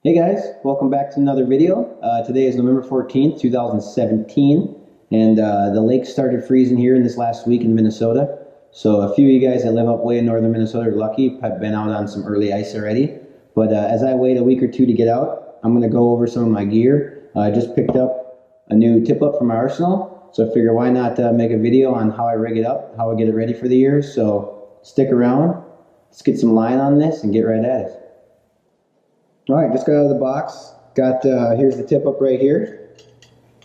Hey guys, welcome back to another video. Today is November 14th, 2017, and the lake started freezing here in this last week in Minnesota. So a few of you guys that live up way in northern Minnesota are lucky, have been out on some early ice already. But as I wait a week or two to get out, I'm going to go over some of my gear. I just picked up a new tip-up from my arsenal, so I figure why not make a video on how I rig it up, how I get it ready for the year. So stick around, let's get some line on this and get right at it. All right, just got out of the box. Got, here's the tip up right here.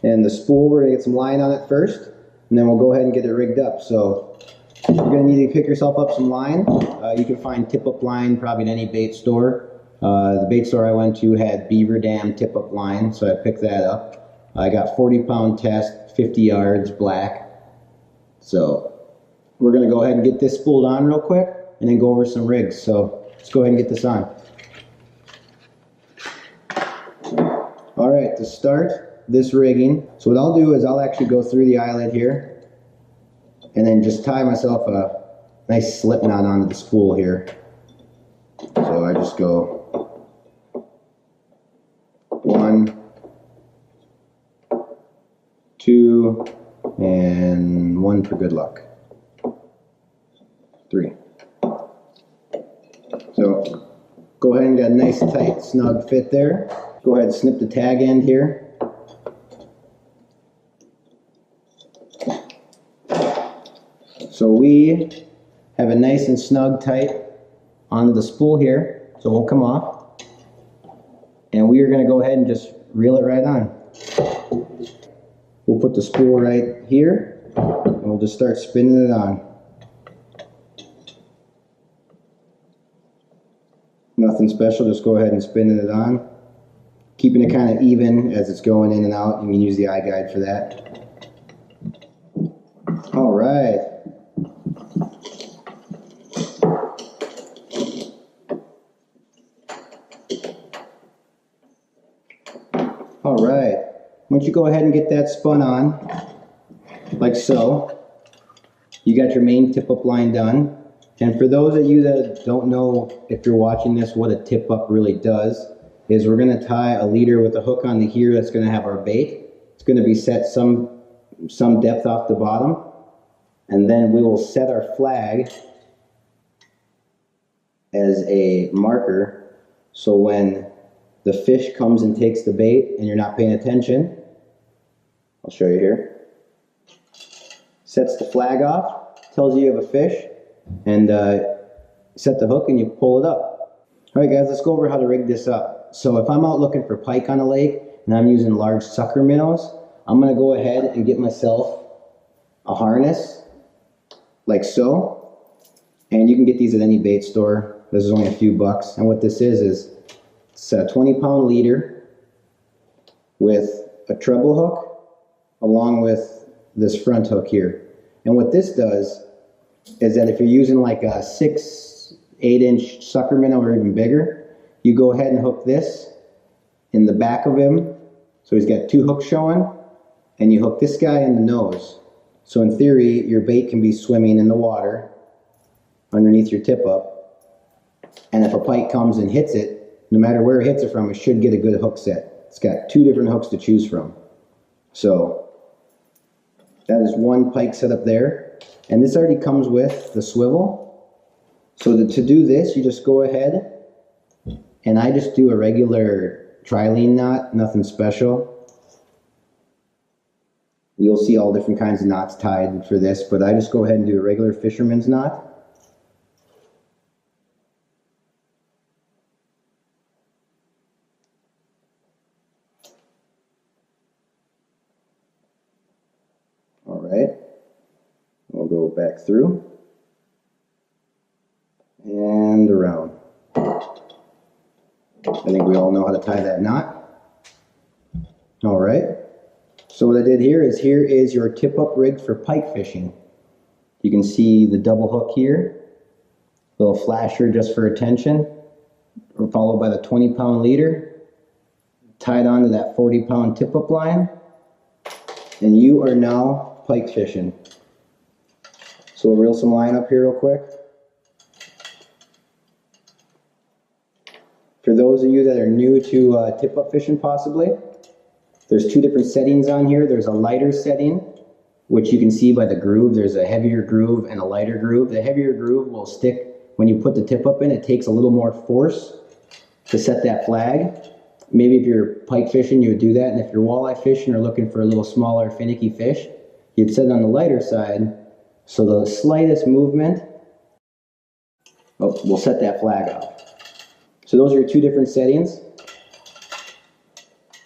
And the spool, we're gonna get some line on it first, and then we'll go ahead and get it rigged up. So you're gonna need to pick yourself up some line. You can find tip up line probably in any bait store. The bait store I went to had Beaver Dam tip up line, so I picked that up. I got 40-pound test, 50 yards, black. So we're gonna go ahead and get this spooled on real quick, and then go over some rigs. So let's go ahead and get this on. Alright, to start this rigging, so what I'll do is I'll actually go through the eyelet here and then just tie myself a nice slip knot onto the spool here. So I just go 1, 2, and 1 for good luck. 3. So go ahead and get a nice tight snug fit there. Go ahead and snip the tag end here. So we have a nice and snug tight onto the spool here, so it won't come off. And we are going to go ahead and just reel it right on. We'll put the spool right here, and we'll just start spinning it on. Nothing special, just go ahead and spinning it on. Keeping it kind of even as it's going in and out. You can use the eye guide for that. All right. All right. Once you go ahead and get that spun on, like so, you got your main tip-up line done. And for those of you that don't know, if you're watching this, what a tip-up really does, is we're going to tie a leader with a hook onto here that's going to have our bait. It's going to be set some depth off the bottom, and then we will set our flag as a marker, so when the fish comes and takes the bait and you're not paying attention, I'll show you here, sets the flag off, tells you have a fish, and set the hook and you pull it up. Alright guys, let's go over how to rig this up. So if I'm out looking for pike on a lake and I'm using large sucker minnows, I'm going to go ahead and get myself a harness like so. And you can get these at any bait store. This is only a few bucks. And what this is it's a 20-pound leader with a treble hook along with this front hook here. And what this does is that if you're using like a 6-8-inch sucker minnow or even bigger, you go ahead and hook this in the back of him, so he's got 2 hooks showing, and you hook this guy in the nose. So in theory, your bait can be swimming in the water underneath your tip up, and if a pike comes and hits it, no matter where it hits it from, it should get a good hook set. It's got 2 different hooks to choose from. So that is one pike set up there, and this already comes with the swivel. So to do this, you just go ahead, and I just do a regular trilene knot, nothing special. You'll see all different kinds of knots tied for this, but I just go ahead and do a regular fisherman's knot. All right, we'll go back through and around. I think we all know how to tie that knot. All right. So what I did here is your tip-up rig for pike fishing. You can see the double hook here, little flasher just for attention, followed by the 20-pound leader, tied onto that 40-pound tip-up line, and you are now pike fishing. So we'll reel some line up here real quick. For those those of you that are new to tip-up fishing possibly, there's two different settings on here. There's a lighter setting, which you can see by the groove. There's a heavier groove and a lighter groove. The heavier groove will stick when you put the tip-up in. It takes a little more force to set that flag. Maybe if you're pike fishing, you would do that. And if you're walleye fishing or looking for a little smaller, finicky fish, you'd set it on the lighter side. So the slightest movement will set that flag off. So those are your two different settings.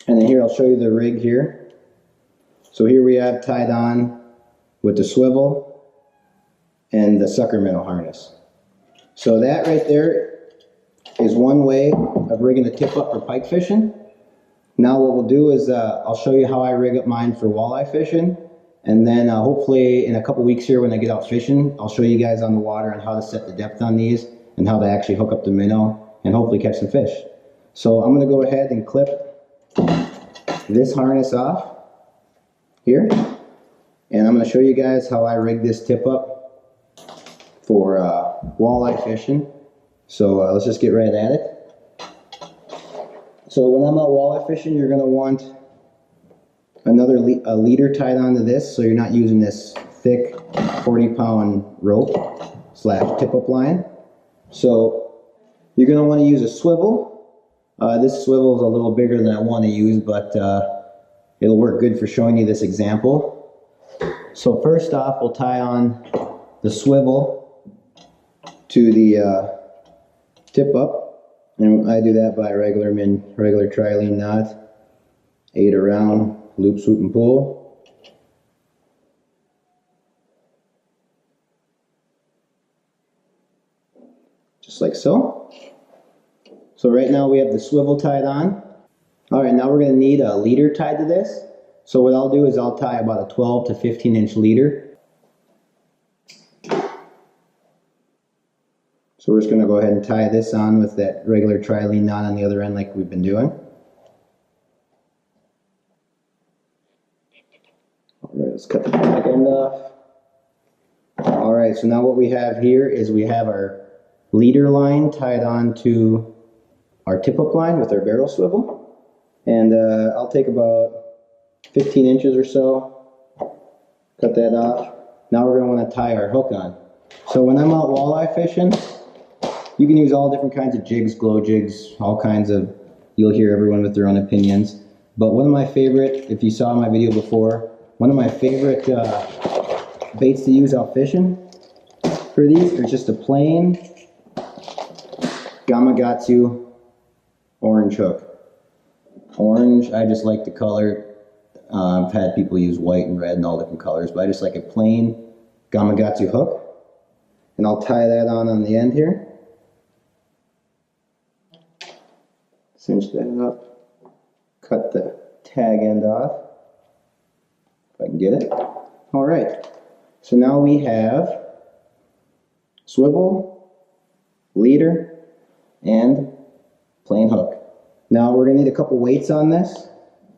And then here, I'll show you the rig here. So here we have tied on with the swivel and the sucker minnow harness. So that right there is one way of rigging a tip up for pike fishing. Now what we'll do is I'll show you how I rig up mine for walleye fishing, and then hopefully in a couple weeks here when I get out fishing, I'll show you guys on the water on how to set the depth on these and how to actually hook up the minnow and hopefully catch some fish. So I'm going to go ahead and clip this harness off here, and I'm going to show you guys how I rig this tip up for walleye fishing. So let's just get right at it. So when I'm out walleye fishing, you're going to want another leader tied onto this, so you're not using this thick 40-pound rope / tip-up line. So you're going to want to use a swivel. This swivel is a little bigger than I want to use, but it'll work good for showing you this example. So first off, we'll tie on the swivel to the tip up, and I do that by a regular tri-lean knot, 8 around, loop, swoop, and pull. Just like so. So right now we have the swivel tied on. Alright, now we're going to need a leader tied to this. So what I'll do is I'll tie about a 12 to 15 inch leader. So we're just going to go ahead and tie this on with that regular tri-lean knot on the other end like we've been doing. Alright, let's cut the back end off. Alright, so now what we have here is we have our leader line tied on to our tip-up line with our barrel swivel. And I'll take about 15 inches or so, cut that off. Now we're going to want to tie our hook on. So when I'm out walleye fishing, you can use all different kinds of jigs, glow jigs, all kinds of, you'll hear everyone with their own opinions. But one of my favorite, if you saw my video before, one of my favorite baits to use out fishing for these is just a plain Gamakatsu orange hook. Orange, I just like the color. I've had people use white and red and all different colors, but I just like a plain Gamakatsu hook. And I'll tie that on the end here. Cinch that up, cut the tag end off, if I can get it. Alright, so now we have swivel, leader, and plain hook. Now we're going to need a couple weights on this.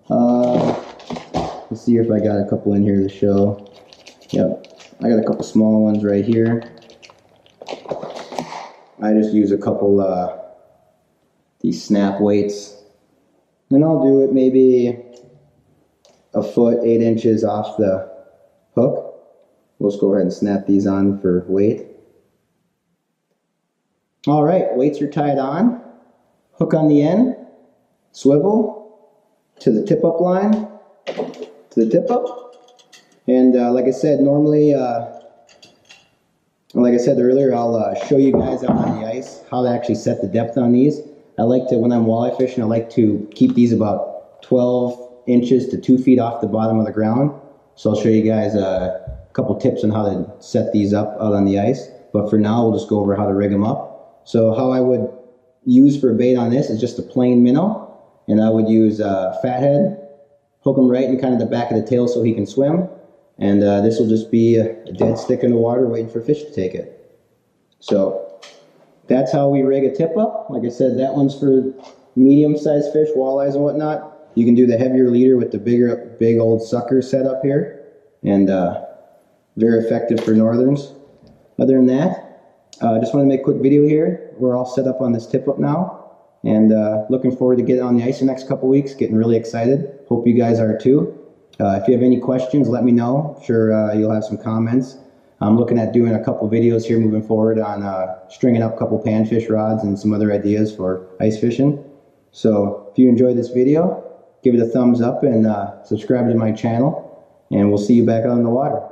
Let's see if I got a couple in here to show. Yep, I got a couple small ones right here. I just use a couple these snap weights, and I'll do it maybe a foot, 8 inches off the hook. We'll just go ahead and snap these on for weight. Alright, weights are tied on, hook on the end, swivel to the tip up line, to the tip up, and like I said, normally, like I said earlier, I'll show you guys out on the ice how to actually set the depth on these. I like to, when I'm walleye fishing, I like to keep these about 12 inches to 2 feet off the bottom of the ground. So I'll show you guys a couple tips on how to set these up out on the ice. But for now, we'll just go over how to rig them up. So how I would use for a bait on this is just a plain minnow. And I would use a fathead, hook him right in kind of the back of the tail so he can swim. And this will just be a dead stick in the water waiting for fish to take it. So that's how we rig a tip up. Like I said, that one's for medium-sized fish, walleyes and whatnot. You can do the heavier leader with the big old sucker set up here, and very effective for northerns. Other than that, I just want to make a quick video here. We're all set up on this tip up now. And looking forward to getting on the ice the next couple weeks. Getting really excited. Hope you guys are too. If you have any questions, let me know. I'm sure you'll have some comments. I'm looking at doing a couple videos here moving forward on stringing up a couple panfish rods and some other ideas for ice fishing. So if you enjoyed this video, give it a thumbs up and subscribe to my channel. And we'll see you back out on the water.